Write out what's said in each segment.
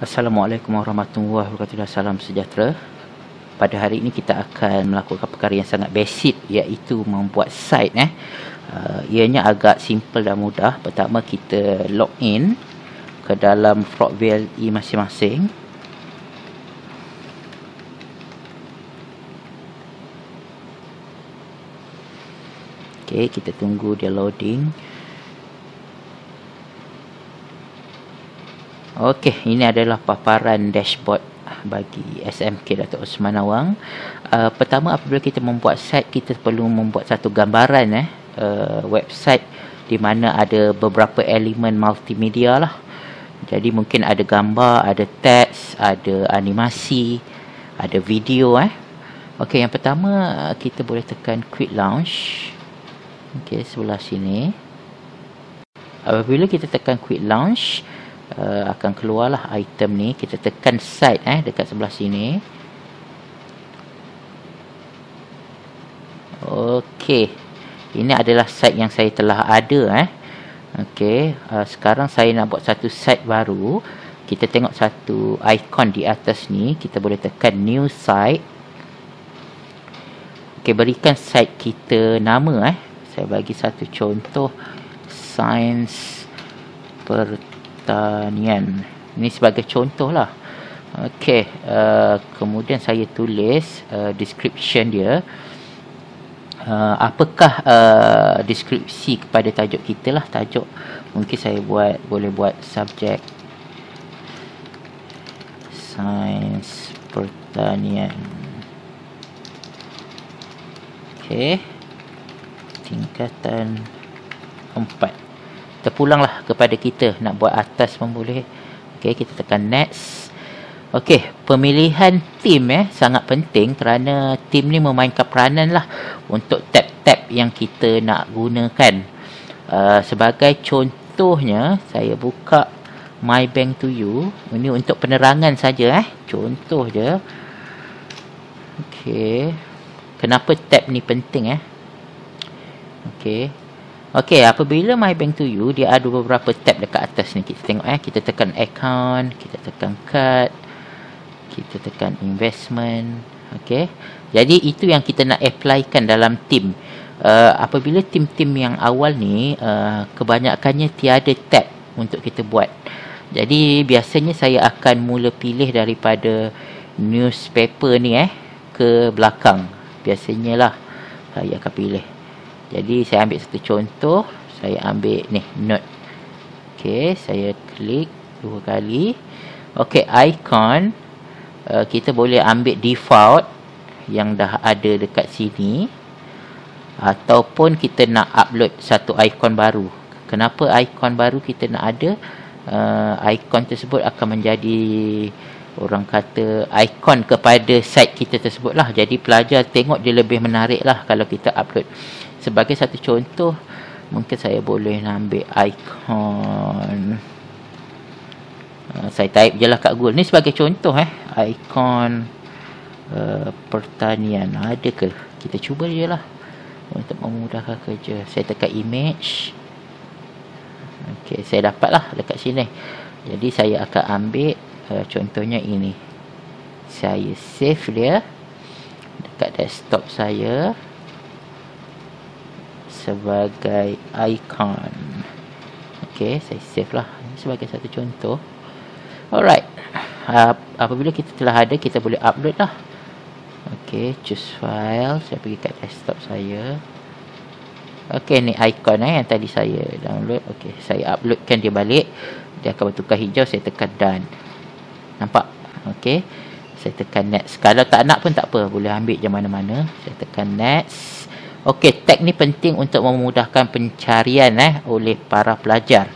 Assalamualaikum warahmatullahi wabarakatuh. Salam sejahtera. Pada hari ini kita akan melakukan perkara yang sangat basic, iaitu membuat site. Ianya agak simple dan mudah. Pertama, kita log in ke dalam Frogville masing-masing. Okey, kita tunggu dia loading. Okey, ini adalah paparan dashboard bagi SMK Dato' Osman Awang. Pertama, apabila kita membuat site, kita perlu membuat satu gambaran website di mana ada beberapa elemen multimedia lah. Jadi mungkin ada gambar, ada teks, ada animasi, ada video. Okey, yang pertama kita boleh tekan quick launch. Okey, sebelah sini. Apabila kita tekan quick launch, akan keluarlah item ni. Kita tekan site dekat sebelah sini. Okey, ini adalah site yang saya telah ada. Okey, sekarang saya nak buat satu site baru. Kita tengok satu ikon di atas ni. Kita boleh tekan new site. Okey, berikan site kita nama. Saya bagi satu contoh, Sains Pertanian. Ini sebagai contoh lah. Okey, kemudian saya tulis description dia. Apakah deskripsi kepada tajuk kita lah. Tajuk mungkin saya boleh buat subjek Sains Pertanian. Okey, tingkatan 4. Terpulanglah kepada kita. Nak buat atas pun boleh. Okey, kita tekan next. Okey, pemilihan theme sangat penting, kerana theme ni memainkan peranan lah untuk tab-tab yang kita nak gunakan. Sebagai contohnya, saya buka My Bank to You. Ini untuk penerangan saja. Contoh je. Okey, kenapa tab ni penting? Okey, apabila My Bank to You, dia ada beberapa tab dekat atas ni. Kita tengok kita tekan account, kita tekan card, kita tekan investment. Okey, jadi itu yang kita nak applykan dalam theme. Apabila theme-theme yang awal ni, kebanyakannya tiada tab untuk kita buat. Jadi biasanya saya akan mula pilih daripada newspaper ni ke belakang. Biasanya lah saya akan pilih. Jadi saya ambil satu contoh. Saya ambil ni, note. Okey, saya klik 2 kali. Okey, icon. Kita boleh ambil default yang dah ada dekat sini. Ataupun kita nak upload satu icon baru. Kenapa icon baru kita nak ada? Icon tersebut akan menjadi, orang kata, ikon kepada site kita tersebut lah. Jadi pelajar tengok dia lebih menarik lah kalau kita upload. Sebagai satu contoh, mungkin saya boleh ambil ikon. Saya type je lah kat Google. Ni sebagai contoh ikon pertanian. Ada ke? Kita cuba je lah untuk memudahkan kerja. Saya tekan image. Okey, saya dapat lah dekat sini. Jadi saya akan ambil contohnya ini. Saya save dia dekat desktop saya sebagai icon. Okey, saya save lah. Ini sebagai satu contoh. Alright. Apabila kita telah ada, kita boleh upload lah. Okey, choose file. Saya pergi kat desktop saya. Okey, ni icon yang tadi saya download. Okey, saya uploadkan dia balik. Dia akan bertukar hijau. Saya tekan done. Nampak? Okey, saya tekan next. Kalau tak nak pun tak apa, boleh ambil je mana-mana. Saya tekan next. Okey, tag ni penting untuk memudahkan pencarian oleh para pelajar.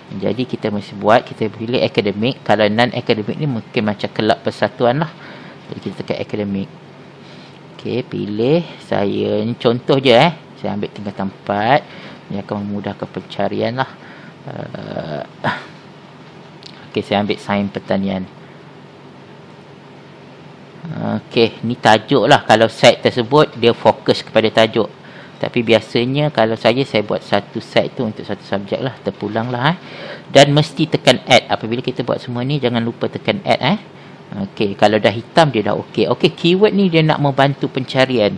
Jadi kita mesti buat, kita pilih akademik. Kalau non-akademik ni mungkin macam kelab persatuan lah. Jadi kita tekan akademik. Okey, pilih. Saya ni contoh je saya ambil tingkatan 4. Ini akan memudahkan pencarian lah. Okey, saya ambil sains pertanian. Okey, ni tajuk lah. Kalau site tersebut dia fokus kepada tajuk. Tapi biasanya kalau saya buat satu site tu untuk satu subjek lah, terpulang lah. Dan mesti tekan add. Apabila kita buat semua ni, jangan lupa tekan add. Okey, kalau dah hitam dia dah okey. Okey, keyword ni dia nak membantu pencarian.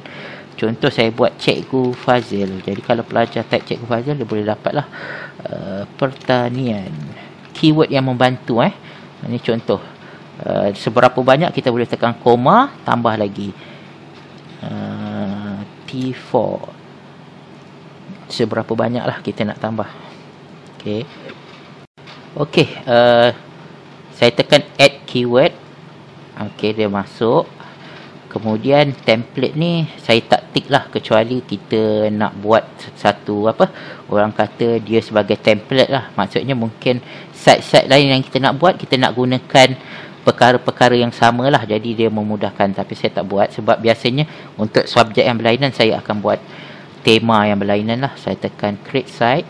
Contoh saya buat Cikgu Fazil. Jadi kalau pelajar type Cikgu Fazil, dia boleh dapat lah pertanian. Keyword yang membantu. Ini contoh. Seberapa banyak kita boleh tekan koma, tambah lagi. T4. Seberapa banyak lah kita nak tambah. Okey. Okey. Saya tekan add keyword. Okey, dia masuk. Kemudian template ni saya tak tick lah, kecuali kita nak buat satu orang kata dia sebagai template lah. Maksudnya mungkin site-site lain yang kita nak buat, kita nak gunakan perkara-perkara yang sama lah. Jadi dia memudahkan. Tapi saya tak buat sebab biasanya untuk subjek yang berlainan saya akan buat tema yang berlainan lah. Saya tekan create site.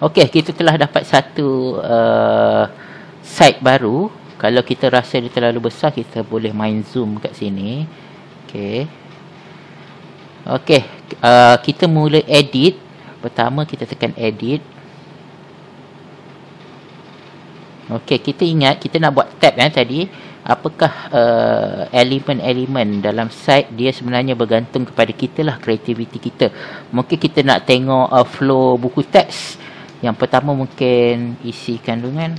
Okey, kita telah dapat satu site baru. Kalau kita rasa dia terlalu besar, kita boleh main zoom kat sini. Okey. Okey, kita mula edit. Pertama kita tekan edit. Okey, kita ingat kita nak buat tab tadi. Apakah elemen-elemen dalam site, dia sebenarnya bergantung kepada kita lah, kreativiti kita. Mungkin kita nak tengok flow buku teks. Yang pertama mungkin isi kandungan.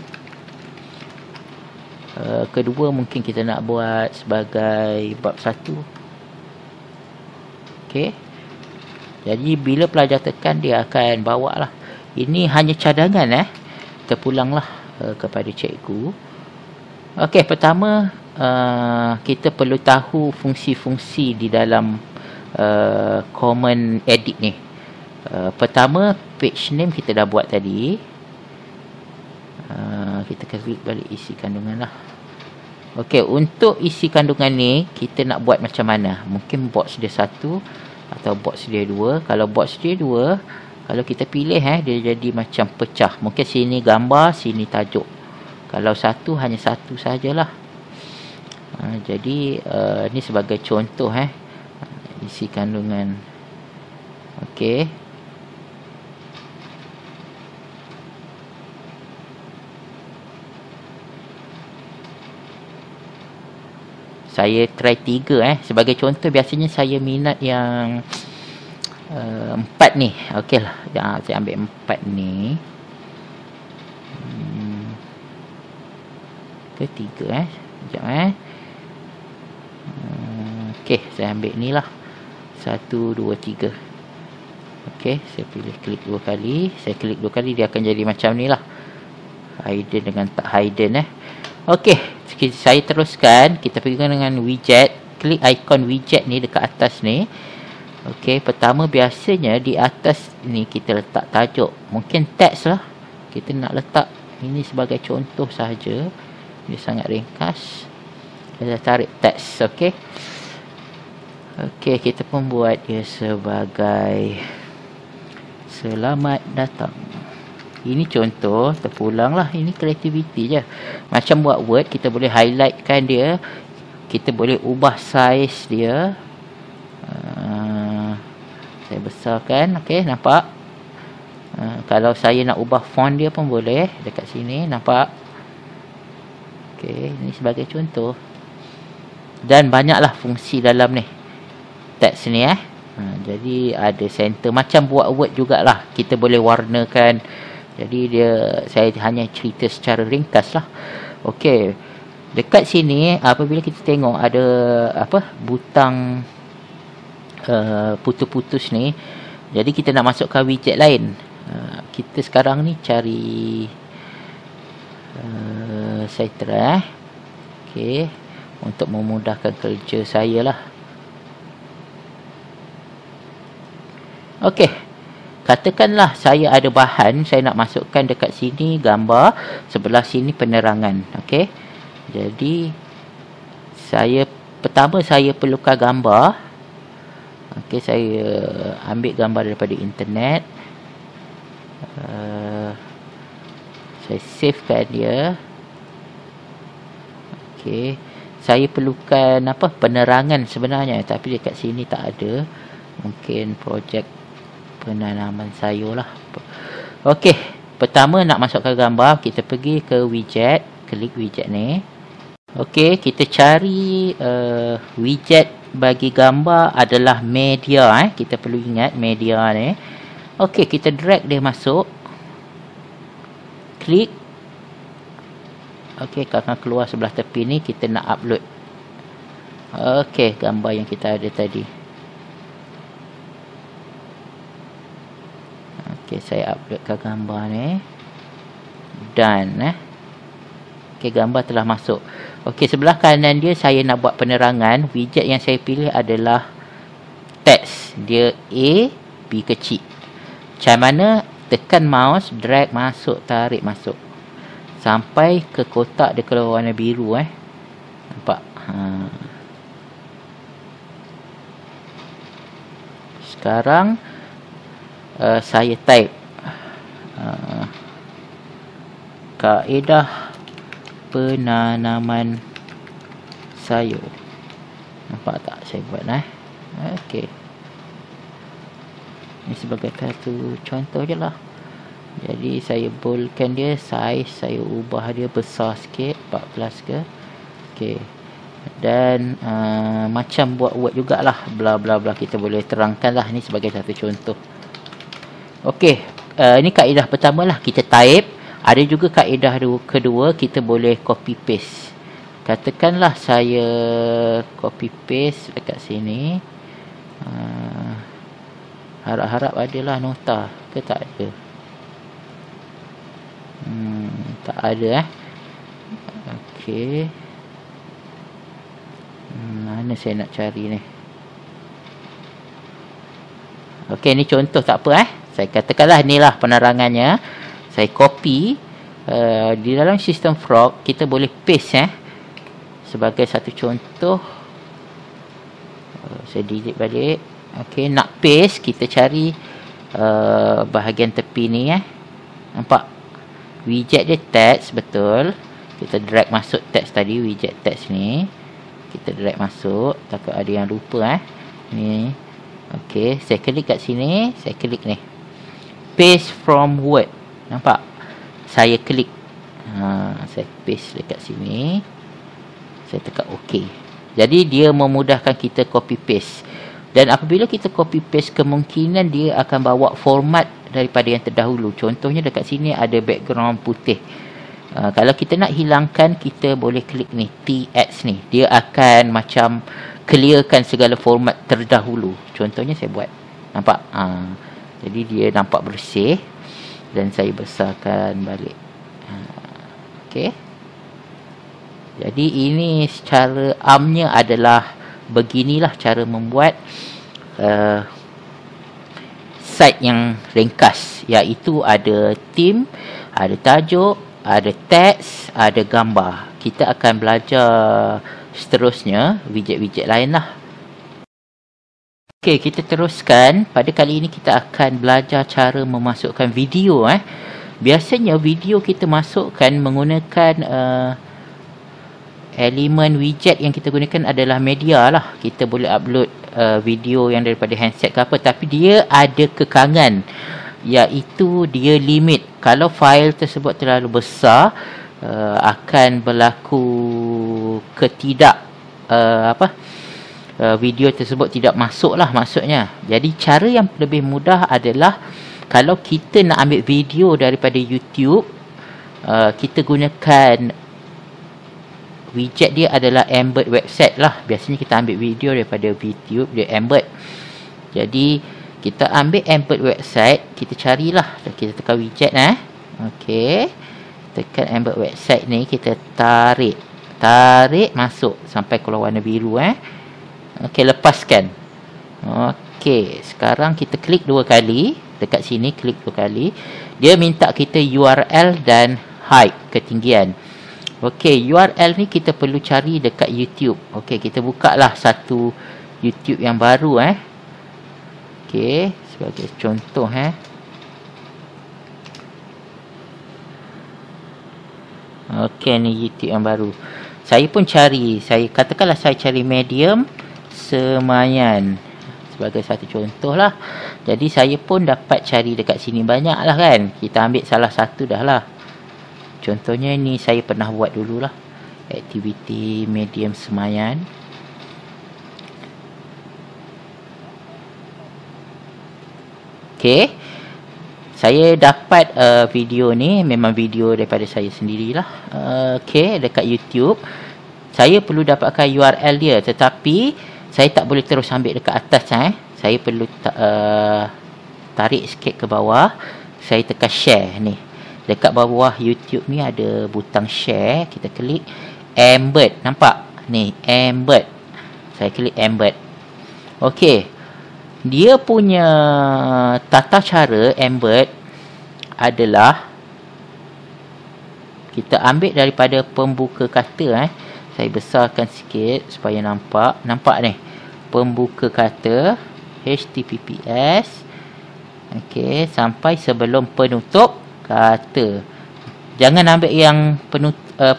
Kedua mungkin kita nak buat sebagai bab 1. Okey. Jadi bila pelajar tekan, dia akan bawa lah. Ini hanya cadangan terpulanglah kepada cikgu. Okey, pertama kita perlu tahu fungsi-fungsi di dalam common edit ni. Pertama, page name kita dah buat tadi. Kita klik balik isi kandungan lah. Okey, untuk isi kandungan ni kita nak buat macam mana? Mungkin box dia 1 atau box dia 2. Kalau box dia 2, kalau kita pilih dia jadi macam pecah. Mungkin sini gambar, sini tajuk. Kalau 1 hanya 1 sajalah. Jadi ni sebagai contoh isi kandungan. Okey. Saya try 3 sebagai contoh. Biasanya saya minat yang 4 ni. Okey lah, saya ambil 4 ni. Ke 3 sekejap okey, saya ambil ni lah. 1, 2, 3. Okey, saya pilih klik 2 kali. Saya klik 2 kali, dia akan jadi macam ni lah. Hidden dengan tak hidden Okey, saya teruskan. Kita pergi dengan widget. Klik ikon widget ni dekat atas ni. Okey, pertama biasanya di atas ni kita letak tajuk. Mungkin teks lah. Kita nak letak ini sebagai contoh sahaja. Dia sangat ringkas. Kita tarik teks. Okey. Okey, kita pun buat dia sebagai selamat datang. Ini contoh, terpulang lah. Ini kreativiti je. Macam buat Word, kita boleh highlightkan dia. Kita boleh ubah size dia. Saya besarkan. Okey, nampak? Kalau saya nak ubah font dia pun boleh. Dekat sini, nampak? Okey, ini sebagai contoh. Dan banyaklah fungsi dalam ni. Teks ni jadi ada center. Macam buat Word jugalah. Kita boleh warnakan. Jadi saya hanya cerita secara ringkas lah. Okey. Dekat sini apabila kita tengok ada butang putus-putus ni. Jadi kita nak masukkan widget lain. Kita sekarang ni cari saya try okey, untuk memudahkan kerja saya lah. Okey. Katakanlah saya ada bahan, saya nak masukkan dekat sini gambar, sebelah sini penerangan. Okey. Jadi pertama saya perlukan gambar. Okey, saya ambil gambar daripada internet. Saya savekan dia. Okey. saya perlukan penerangan sebenarnya, tapi dekat sini tak ada. Mungkin projek penanaman sayur lah. Okey, pertama nak masukkan gambar, kita pergi ke widget, klik widget ni. Okey, kita cari widget bagi gambar adalah media. Kita perlu ingat media ni. Okey, kita drag dia masuk, klik. Okey, akan keluar sebelah tepi ni, kita nak upload. Okey, gambar yang kita ada tadi. Okey, saya uploadkan gambar ni. Done. Okey, gambar telah masuk. Okey, sebelah kanan dia saya nak buat penerangan. Widget yang saya pilih adalah teks. Dia A, B kecil. Macam mana? Tekan mouse, drag masuk, tarik masuk. Sampai ke kotak dia keluar warna biru. Nampak? Sekarang saya type kaedah penanaman sayur. Nampak tak saya buat okey. Ini sebagai satu contoh je lah. Jadi saya boldkan dia, size saya ubah dia besar sikit, 14 ke. Okey. Dan macam buat Word jugalah, bla bla bla, kita boleh terangkan lah. Ini sebagai satu contoh. Okey, ini kaedah pertama lah, kita type. Ada juga kaedah kedua, kita boleh copy paste. Katakanlah saya copy paste dekat sini. Harap-harap adalah nota ke tak ada? Tak ada Okey. Mana saya nak cari ni? Okey, ni contoh, tak apa Saya katakanlah inilah penerangannya. Saya copy. Di dalam sistem Frog kita boleh paste sebagai satu contoh. Saya delete balik. Okey, nak paste, kita cari bahagian tepi ni Nampak? Widget dia text, betul. Kita drag masuk text tadi, widget text ni. Kita drag masuk, takut ada yang lupa ni. Okey, saya klik kat sini, saya klik ni. Paste from Word. Nampak? Saya klik. Saya paste dekat sini. Saya tekan OK. Jadi dia memudahkan kita copy paste. Dan apabila kita copy paste, kemungkinan dia akan bawa format daripada yang terdahulu. Contohnya dekat sini ada background putih. Kalau kita nak hilangkan, kita boleh klik ni, TX ni. Dia akan macam clearkan segala format terdahulu. Contohnya saya buat. Nampak? Jadi dia nampak bersih. Dan saya besarkan balik. Okey. Jadi ini secara amnya adalah beginilah cara membuat site yang ringkas, iaitu ada theme, ada tajuk, ada teks, ada gambar. Kita akan belajar seterusnya widget-widget lain lah. Okey, kita teruskan. Pada kali ini kita akan belajar cara memasukkan video. Biasanya video kita masukkan menggunakan elemen widget yang kita gunakan adalah media lah. Kita boleh upload video yang daripada handset ke apa, tapi dia ada kekangan, iaitu dia limit. Kalau fail tersebut terlalu besar, akan berlaku video tersebut tidak masuk lah maksudnya. Jadi cara yang lebih mudah adalah, kalau kita nak ambil video daripada YouTube, kita gunakan widget dia adalah embed website lah. Biasanya kita ambil video daripada YouTube, dia embed. Jadi kita ambil embed website, kita carilah, kita tekan widget okey, tekan embed website ni, kita tarik masuk sampai keluar warna biru okey, lepaskan. Okey, sekarang kita klik 2 kali dekat sini, klik 2 kali. Dia minta kita URL dan height, ketinggian. Okey, URL ni kita perlu cari dekat YouTube. Okey, kita buka lah satu YouTube yang baru Okey, sebagai contoh Okey, ni YouTube yang baru. saya pun cari, katakanlah saya cari medium semayan sebagai satu contoh lah. Jadi saya pun dapat cari dekat sini banyak lah kan. Kita ambil salah satu dah lah. Contohnya ni saya pernah buat dululah, aktiviti medium semayan. Okey, saya dapat video ni, memang video daripada saya sendirilah. Okey, dekat YouTube. Saya perlu dapatkan URL dia, tetapi saya tak boleh terus ambil dekat atas. Saya perlu tarik sikit ke bawah. Saya tekan share ni. Dekat bawah YouTube ni ada butang share. Kita klik embed. Nampak? Ni, embed. Saya klik embed. Okey. Dia punya tata cara embed adalah kita ambil daripada pembuka kata. Saya besarkan sikit supaya nampak. Nampak ni? Pembuka kata HTTPS. Okey, sampai sebelum penutup kata. Jangan ambil yang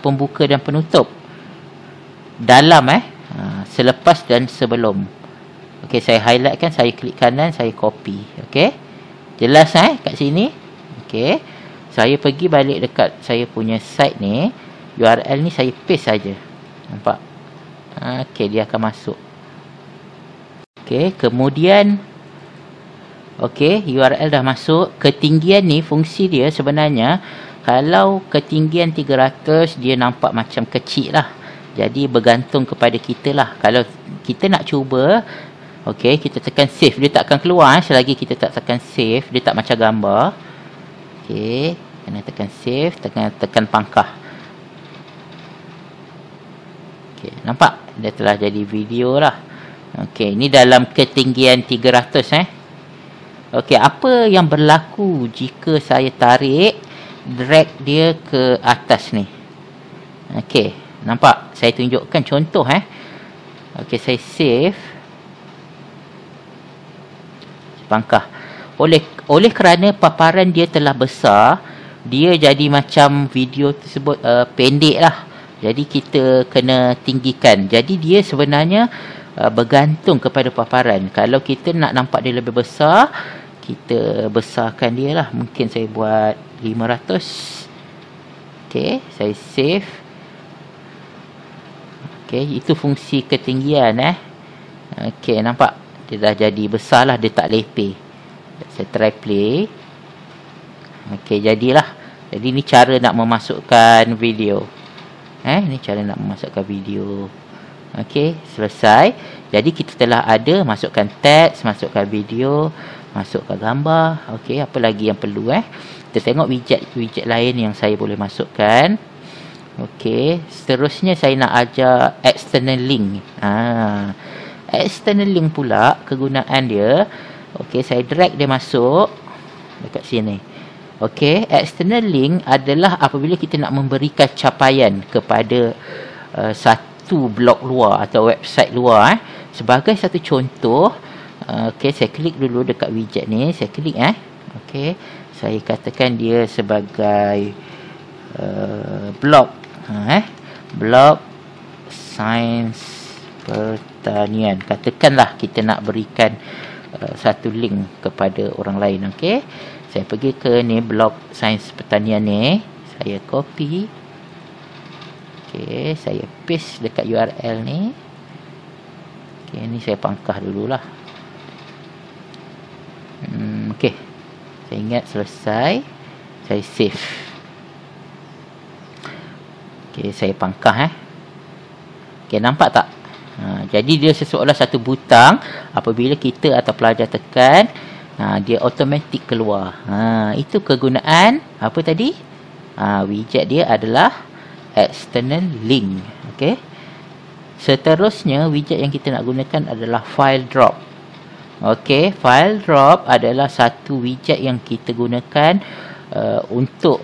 pembuka dan penutup. Dalam selepas dan sebelum. Okey, saya highlightkan, saya klik kanan, saya copy. Okey. Jelas kat sini? Okey. Saya pergi balik dekat saya punya site ni. URL ni saya paste saja. Nampak? Okey, dia akan masuk. Okey, kemudian okey, URL dah masuk. Ketinggian ni fungsi dia sebenarnya kalau ketinggian 300 dia nampak macam kecil lah. Jadi bergantung kepada kita lah. Kalau kita nak cuba, okey, kita tekan save. Dia tak akan keluar selagi kita tak tekan save. Dia tak macam gambar. Okey, kena tekan save, tekan pangkah. Okey, nampak? Dia telah jadi video lah. Okey, ni dalam ketinggian 300 Okey, apa yang berlaku jika saya tarik, drag dia ke atas ni? Okey, nampak? Saya tunjukkan contoh Okey, saya save. Pangkah. Oleh kerana paparan dia telah besar, dia jadi macam video tersebut pendek lah. Jadi kita kena tinggikan. Jadi dia sebenarnya bergantung kepada paparan. Kalau kita nak nampak dia lebih besar, kita besarkan dia lah. Mungkin saya buat 500. Okey, saya save. Okey, itu fungsi ketinggian Okey, nampak? Dia dah jadi besar lah, dia tak lepeh. Saya try play. Okey, jadilah. Jadi ni cara nak memasukkan video. Ni cara nak memasukkan video. Okey, selesai. Jadi kita telah ada masukkan teks, masukkan video, masukkan gambar. Okey, apa lagi yang perlu Kita tengok widget lain yang saya boleh masukkan. Okey, seterusnya saya nak ajar external link. External link pula kegunaan dia. Okey, saya drag dia masuk dekat sini. Okey, external link adalah apabila kita nak memberikan capaian kepada satu blog luar atau website luar. Sebagai satu contoh, okey, saya klik dulu dekat widget ni, saya klik okey, saya katakan dia sebagai blog blog sains pertanian. Katakanlah kita nak berikan satu link kepada orang lain. Okey, saya pergi ke ni blog sains pertanian ni, saya copy. Okey, saya paste dekat URL ni. Okey, ni saya pangkah dululah. Okey, saya ingat selesai, saya save. Okey, saya pangkah Okey, nampak tak? Jadi dia seolah satu butang. Apabila kita atau pelajar tekan, dia automatik keluar. Itu kegunaan apa tadi? Widget dia adalah external link. Okey. Seterusnya widget yang kita nak gunakan adalah file drop. Okey, file drop adalah satu widget yang kita gunakan untuk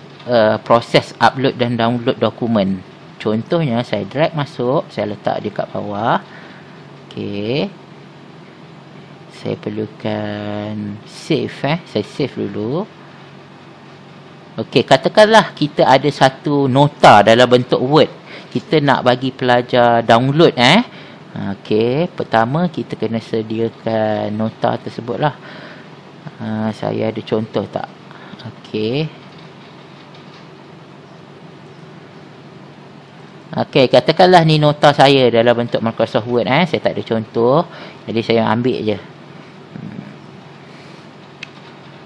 proses upload dan download dokumen. Contohnya saya drag masuk, saya letak dia kat bawah. Okey. Saya perlukan save saya save dulu. Okey, katakanlah kita ada satu nota dalam bentuk Word kita nak bagi pelajar download okey, pertama kita kena sediakan nota tersebut lah. Saya ada contoh tak? Okey. Okey, katakanlah ni nota saya dalam bentuk Microsoft Word. Saya tak ada contoh, jadi saya ambil je.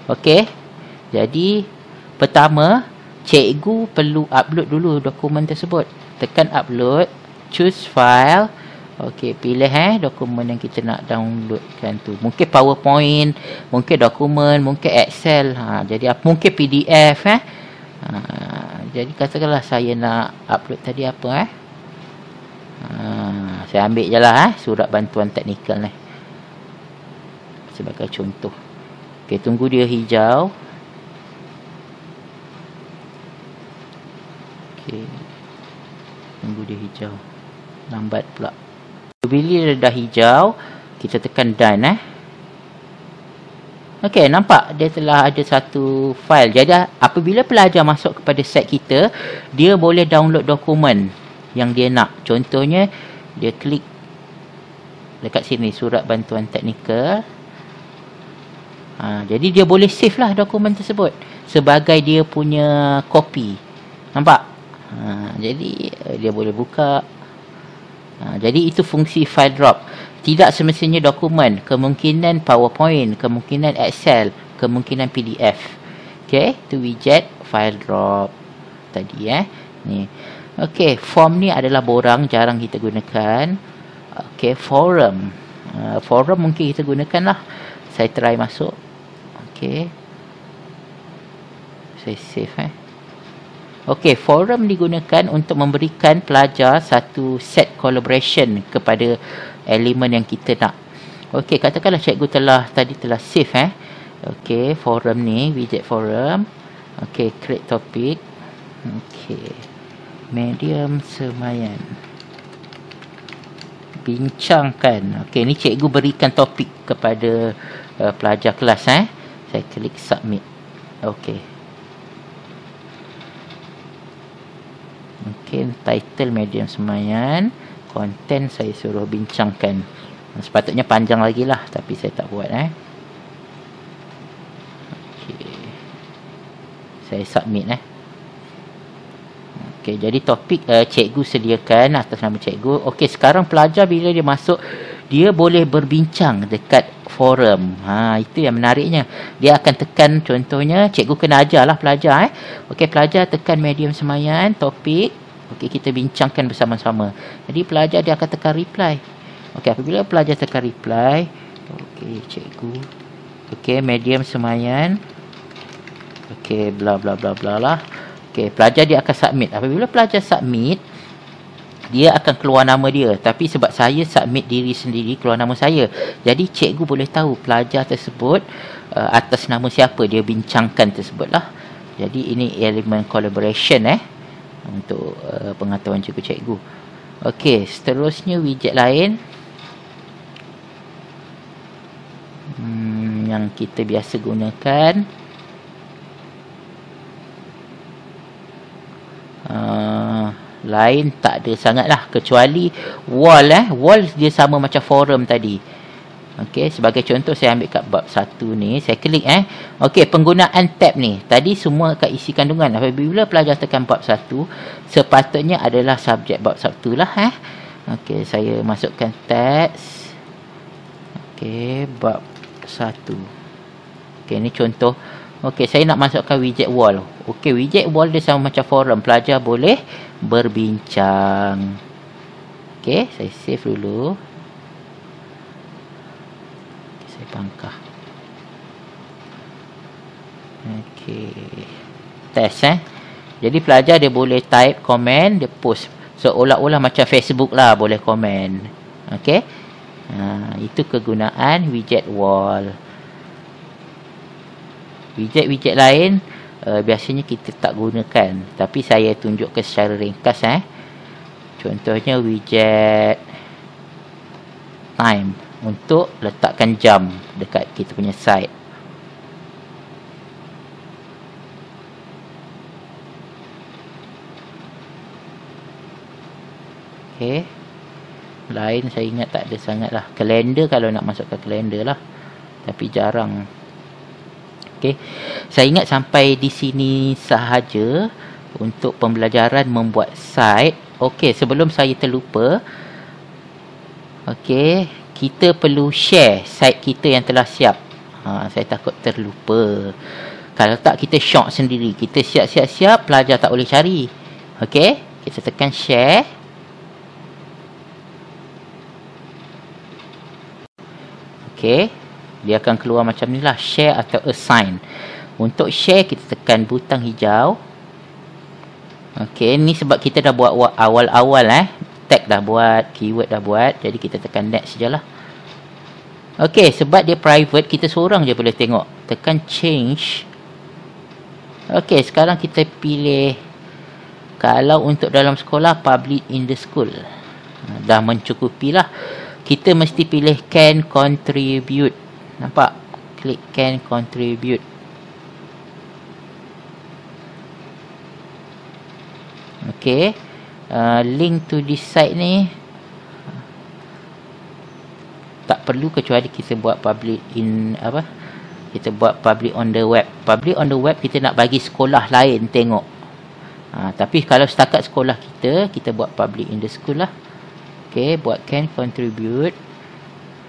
Okey. Jadi pertama, cikgu perlu upload dulu dokumen tersebut. Tekan upload, choose file. Okey, pilih dokumen yang kita nak downloadkan tu. Mungkin PowerPoint, mungkin dokumen, mungkin Excel. Jadi mungkin PDF jadi katakanlah saya nak upload tadi apa saya ambil je lah surat bantuan teknikal ni sebagai contoh. Okey, tunggu dia hijau. Okey, tunggu dia hijau, lambat pula. Bila dah hijau, kita tekan done Okey, nampak dia telah ada satu file. Jadi apabila pelajar masuk kepada set kita, dia boleh download dokumen yang dia nak. Contohnya, dia klik dekat sini, surat bantuan teknikal. Jadi dia boleh save lah dokumen tersebut sebagai dia punya copy. Nampak? Jadi dia boleh buka. Jadi itu fungsi file drop. Tidak semestinya dokumen, kemungkinan PowerPoint, kemungkinan Excel, kemungkinan PDF. Okey, tu widget file drop tadi ni. Okey, form ni adalah borang, jarang kita gunakan. Okey, forum. Forum mungkin kita gunakan lah. Saya try masuk. Okey. Saya save Okey, forum digunakan untuk memberikan pelajar satu set collaboration kepada elemen yang kita nak. Okey, katakanlah cikgu telah save Okey, forum ni, widget forum. Okey, create topic. Okey. Medium semayan. Bincangkan. Okey, ni cikgu berikan topik kepada pelajar kelas Saya klik submit. Okey. Mungkin title medium semayan, content saya suruh bincangkan. Sepatutnya panjang lagi lah, tapi saya tak buat Okey. Saya submit Okey, jadi topik cikgu sediakan atas nama cikgu. Okey, sekarang pelajar bila dia masuk, dia boleh berbincang dekat forum. Itu yang menariknya. Dia akan tekan, contohnya cikgu kena ajarlah pelajar Okey, pelajar tekan medium semayan, topik. Okey, kita bincangkan bersama-sama. Jadi pelajar dia akan tekan reply. Okey, apabila pelajar tekan reply, okey, cikgu. Okey, medium semayan. Okey, bla bla bla bla lah. Okey, pelajar dia akan submit. Apabila pelajar submit, dia akan keluar nama dia. Tapi sebab saya submit diri sendiri, keluar nama saya. Jadi cikgu boleh tahu pelajar tersebut atas nama siapa dia bincangkan tersebut lah. Jadi ini elemen collaboration untuk pengetahuan cikgu-cikgu. Okey, seterusnya widget lain yang kita biasa gunakan. Lain tak ada sangat lah, kecuali wall wall dia sama macam forum tadi. Okey, sebagai contoh saya ambil kat bab 1 ni, saya klik okey, penggunaan tab ni tadi semua akan isi kandungan. Apabila pelajar tekan bab 1, sepatutnya adalah subjek bab 1 lah okey, saya masukkan teks. Okey, bab 1. Okey, ni contoh. Okey, saya nak masukkan widget wall. Okey, widget wall dia sama macam forum, pelajar boleh berbincang. Okey, saya save dulu. Okay, saya bangkah. Okey. Test Jadi pelajar dia boleh type komen, dia post. Seolah-olah macam Facebook lah, boleh komen. Okey. Itu kegunaan widget wall. Widget-widget lain biasanya kita tak gunakan, tapi saya tunjukkan secara ringkas Contohnya widget time untuk letakkan jam dekat kita punya site. Okey. Lain saya ingat tak ada sangat lah. Kalender kalau nak masuk ke kalender lah. Tapi jarang. Okey. Saya ingat sampai di sini sahaja untuk pembelajaran membuat site. Okey, sebelum saya terlupa. Okey, kita perlu share site kita yang telah siap. Saya takut terlupa. Kalau tak kita shock sendiri. Kita siap-siap, pelajar tak boleh cari. Okey, kita tekan share. Okey, dia akan keluar macam ni lah, share atau assign. Untuk share kita tekan butang hijau. Okey, ni sebab kita dah buat awal-awal tag dah buat, keyword dah buat, jadi kita tekan next sajalah. Okey, sebab dia private, kita seorang je boleh tengok. Tekan change. Okey, sekarang kita pilih, kalau untuk dalam sekolah, public in the school. Dah mencukupi lah. Kita mesti pilih can contribute. Nampak? Klik can contribute. Okey. Link to this site ni tak perlu kecuali kita buat public in kita buat public on the web. Public on the web kita nak bagi sekolah lain tengok. Tapi kalau setakat sekolah kita buat public in the school lah. Okey, buat can contribute.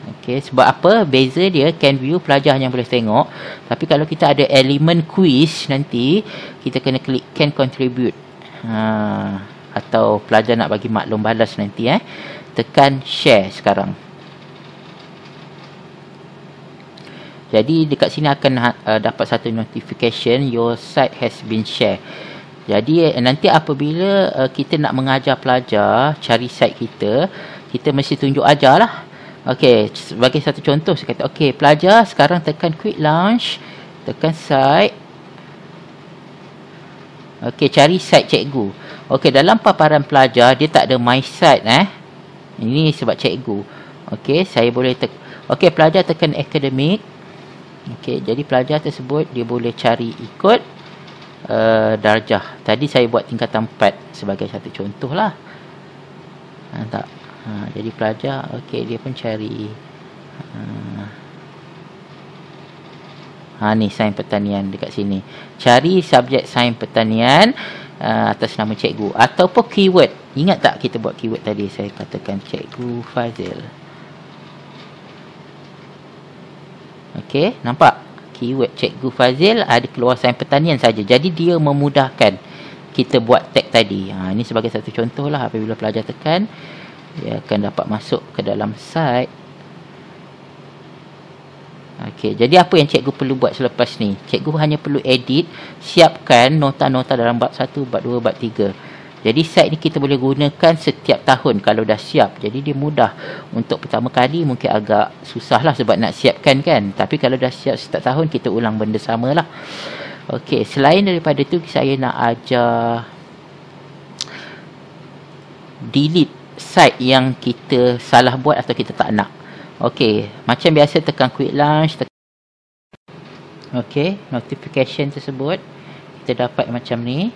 Okey, sebab apa? Beza dia can view pelajar yang boleh tengok. Tapi kalau kita ada elemen quiz nanti, kita kena klik can contribute. Atau pelajar nak bagi maklum balas nanti tekan share sekarang. Jadi dekat sini akan dapat satu notification your site has been shared. Jadi nanti apabila kita nak mengajar pelajar cari site kita mesti tunjuk ajar lah. Okey, sebagai satu contoh saya kata okey, pelajar sekarang tekan quick launch, tekan site. Okey, cari site cikgu. Okey, dalam paparan pelajar dia tak ada my site Ini sebab cikgu. Okey, saya boleh okey, pelajar tekan academic. Okey, jadi pelajar tersebut dia boleh cari ikut darjah. Tadi saya buat tingkatan 4 sebagai satu contoh lah. Jadi pelajar okey, dia pun cari ni sains pertanian dekat sini. Cari subjek sains pertanian atas nama cikgu ataupun keyword. Ingat tak kita buat keyword tadi? Saya katakan Cikgu Fazil. Okey, nampak? Keyword Cikgu Fazil ada keluar sains pertanian saja. Jadi dia memudahkan kita buat tag tadi. Ini sebagai satu contoh lah. Apabila pelajar tekan, dia akan dapat masuk ke dalam site. Okey, jadi apa yang cikgu perlu buat selepas ni? Cikgu hanya perlu edit, siapkan nota-nota dalam bab 1, bab 2, bab 3. Jadi site ni kita boleh gunakan setiap tahun kalau dah siap. Jadi dia mudah. Untuk pertama kali mungkin agak susah lah sebab nak siapkan kan. Tapi kalau dah siap setiap tahun, kita ulang benda sama lah. Okey, selain daripada tu saya nak ajar delete site yang kita salah buat atau kita tak nak. Okey, macam biasa tekan quick launch. Okey, notification tersebut kita dapat macam ni.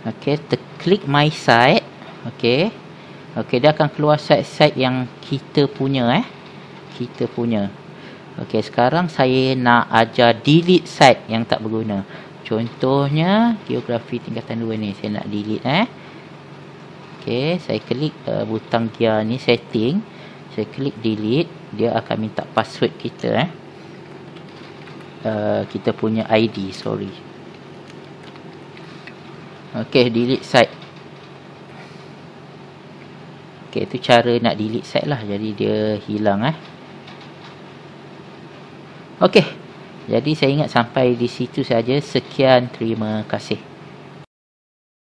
Okey, klik my site. Okey. Okey, dia akan keluar site-site yang kita punya Kita punya. Okey, sekarang saya nak ajar delete site yang tak berguna. Contohnya geografi tingkatan 2 ni saya nak delete Okey, saya klik butang gear ni setting. Saya klik delete, dia akan minta password kita kita punya ID, sorry. Okey, delete site. Okey, itu cara nak delete site lah. Jadi dia hilang Okey. Jadi saya ingat sampai di situ saja. Sekian, terima kasih.